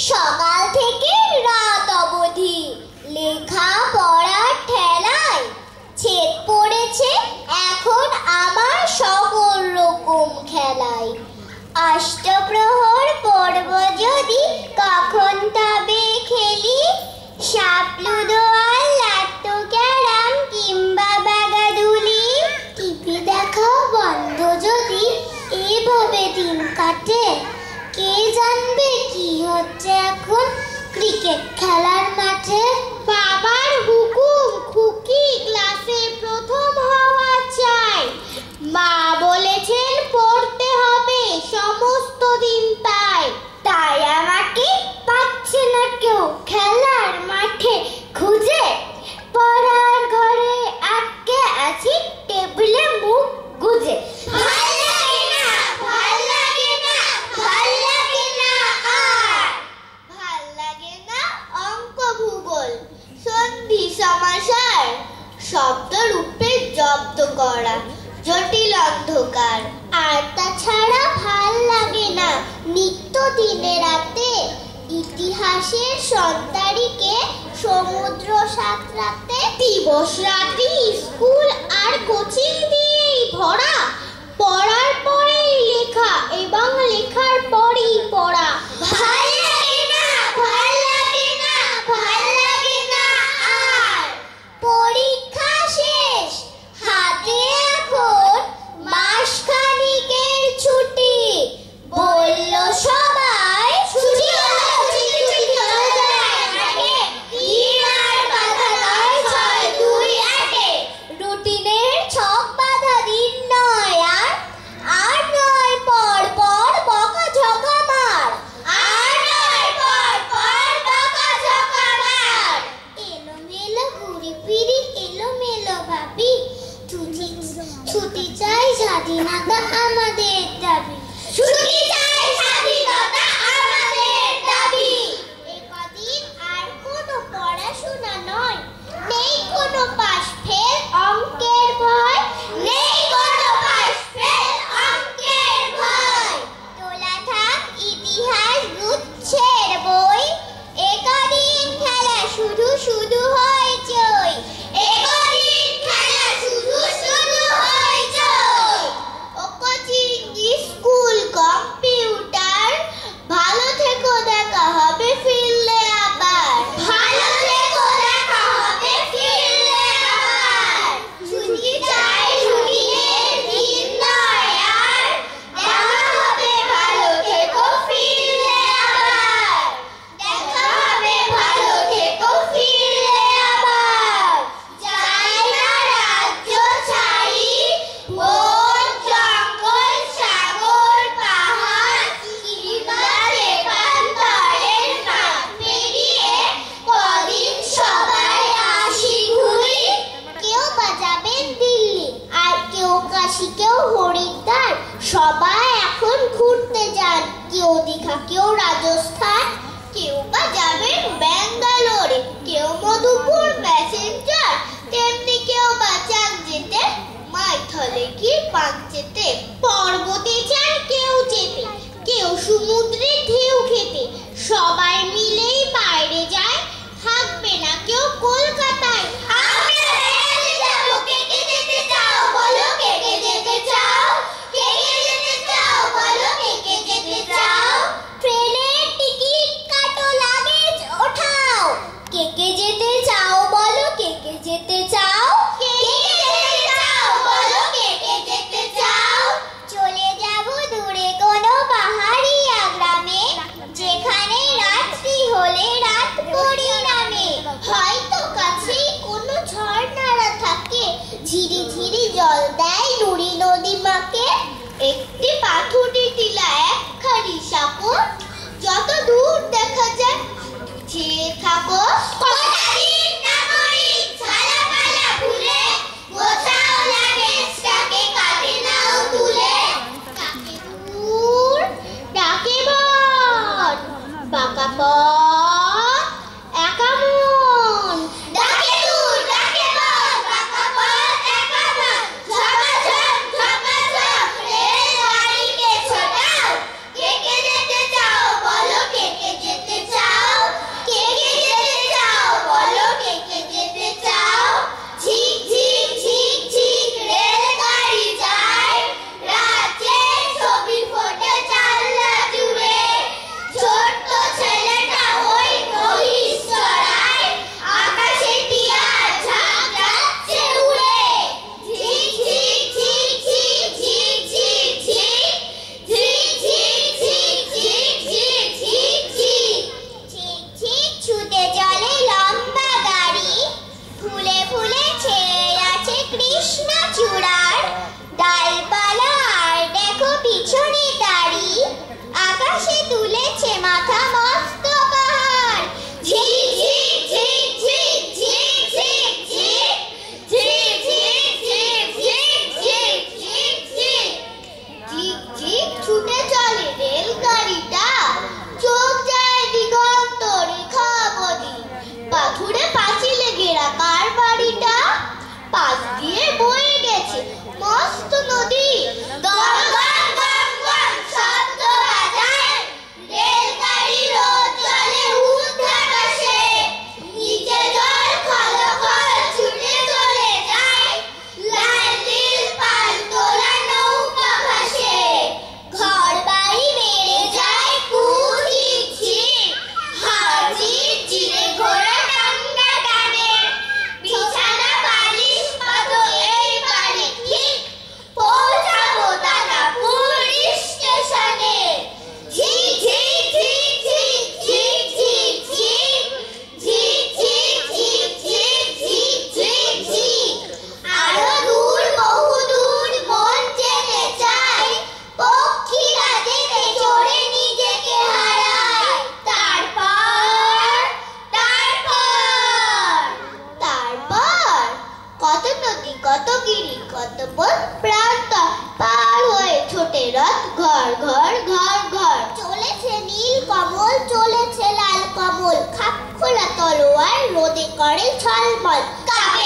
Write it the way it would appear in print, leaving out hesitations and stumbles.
সকাল থেকে রাত অবধি লেখা পড়ার ঠেলায় ছেদ পড়েছে এখন আমার সকল রকম খেলায়। অষ্টপ্রহর পর্ব যদি কখন তবে খেলি, সাপ লুডো আর লাট্টু ক্যারাম কিংবা বাগাডুলি। টিভি দেখা বন্ধ যদি এভাবে দিন কাটে, কে জানবে কি হচ্ছে এখন ক্রিকেট খেলার মাঠে। বাবার হুকুম খুকি ক্লাসে প্রথম হওয়া চাই, মা বলেছেন পড়তে হবে সমস্ত দিন তাই। তাই আমাকে পাচ্ছে না কেউ খেলার মাঠে খুঁজে, পড়ার ঘরে আটকে আছি টেবিলে মুখ গুজে। শব্দ রূপে জব্দ করা জটিল অন্ধকার, আর তাছাড়া ভাল লাগে না নিত্য দিনে রাতে ইতিহাসের সন্তারিকে সমুদ্র সাঁতরাতে। দিবস রাত্রি স্কুল আর কোচিং দিয়েই ভরা, পড়ার পরেই লেখা এবং লেখার পরেই পড়া। ভাল লাগে না, ভাল লাগে না, ভাল লাগে না আর। পরীক্ষা শেষ, হাতে এখন মাসখানিকের ছুটি, বলল সবাই ছুটি হলো ছুটি ছুটি চলে যায় মাঠে, আর বাধা নয় 6-2-8 রুটিনের ছক বাধা দিন নয় আর নয় পর পর বকাঝকা মার, আর নয় পর পর বকাঝকা মার। এলোমেলো ঘুরি ফিরি এলোমেলো ভাবি, ছুটি চাই স্বাধীনতা আমাদের দাবি, ছুটি চাই স্বাধীনতা আমাদের দাবি। একদিন আর কোনো পড়াশোনা নয়, নেই কোনো পাশ ফেল অঙ্কের ভয়, নেই কোনো পাশ ফেল অঙ্কের ভয়। তোলা থাক ইতিহাস গুচ্ছের বই, একদিন খেলা শুধু শুধু হইচই, একদিন খেলা শুধু শুধু হইচই। ও কোচিং স্কুল কম্পিউটার, ভালো থেকো দেখা হবে ফিরলে আবার, ভালো থেকো দেখা হবে ফিরলে আবার। ছুটি চাই ছুটির দিন নয় আর, দেখা হবে ভালো থেকো ফিরলে আবার, দেখা হবে ভালো থেকো ফিরলে আবার। চাই না রাজ্য ছাড়ি, বন জঙ্গল সাগর পাহাড় কিংবা দেবান্তরের মাঠ পেরিয়ে কদিন সবাই আসি ঘুরি। কেউ বা যাবেন দিল্লি আর কেউ কাশি কেউ হরিদ্বার, সবাই এখন ঘুরতে যান, কেউ দীঘা কেউ রাজস্থান, কেউ বা যাবেন ব্যাঙ্গালোরে, কেউ মধুপুর প্যাসেঞ্জার, তেমনি কেউ বা চান যেতে মাইথলে কি পাঞ্চেতে। পর্বতে যান কেউ যেতে, কেউ সমুদ্রে ঢেউ খেতে, সবাই মিলেই বাইরে যায়, থাকবে না কেউ কলকাতায়। আমরা রেলে যাবো, কে কে যেতে চাও বলো, কে কে যেতে চাও, কে কে যেতে চাও বলো, কে কে যেতে চাও। ট্রেনের টিকিট কাটো লাগেজ ওঠাও, কে কে যেতে চাও বলো, কে কে যেতে চাও, কে কে যেতে চাও বলো, কে কে যেতে চাও। চলে যাব দূরে কোনো পাহাড়িয়া গ্রামে, যেখানে রাত্রি হলে রাত পরিণামে, হয়তো কাছেই কোনো ঝর্ণারা থাকে, ঝিরি ঝিরি জল দেয় নুড়ি নদী মাকে। একটি পাথুরি টিলা একখানি সাঁকো, যত দূর দেখা যায় চেয়ে থাকো। কতদিন নাগরিক ঝালাপালা ভুলে, গোছাও লাগেজটাকে কাঁধে নাও তুলে। কাকে দূর ডাকে বন, বাঁকা পথ একা মন, ডাকে দূর ডাকে বন, বাঁকা পথ একা মন। ঝপাঝপ ঝপাঝপ রেলগাড়িকে ছোটাও, কে কে যেতে চাও বলো, কে কে যেতে চাও। তলোয়ার রোদে করে ঝলমল, কাকে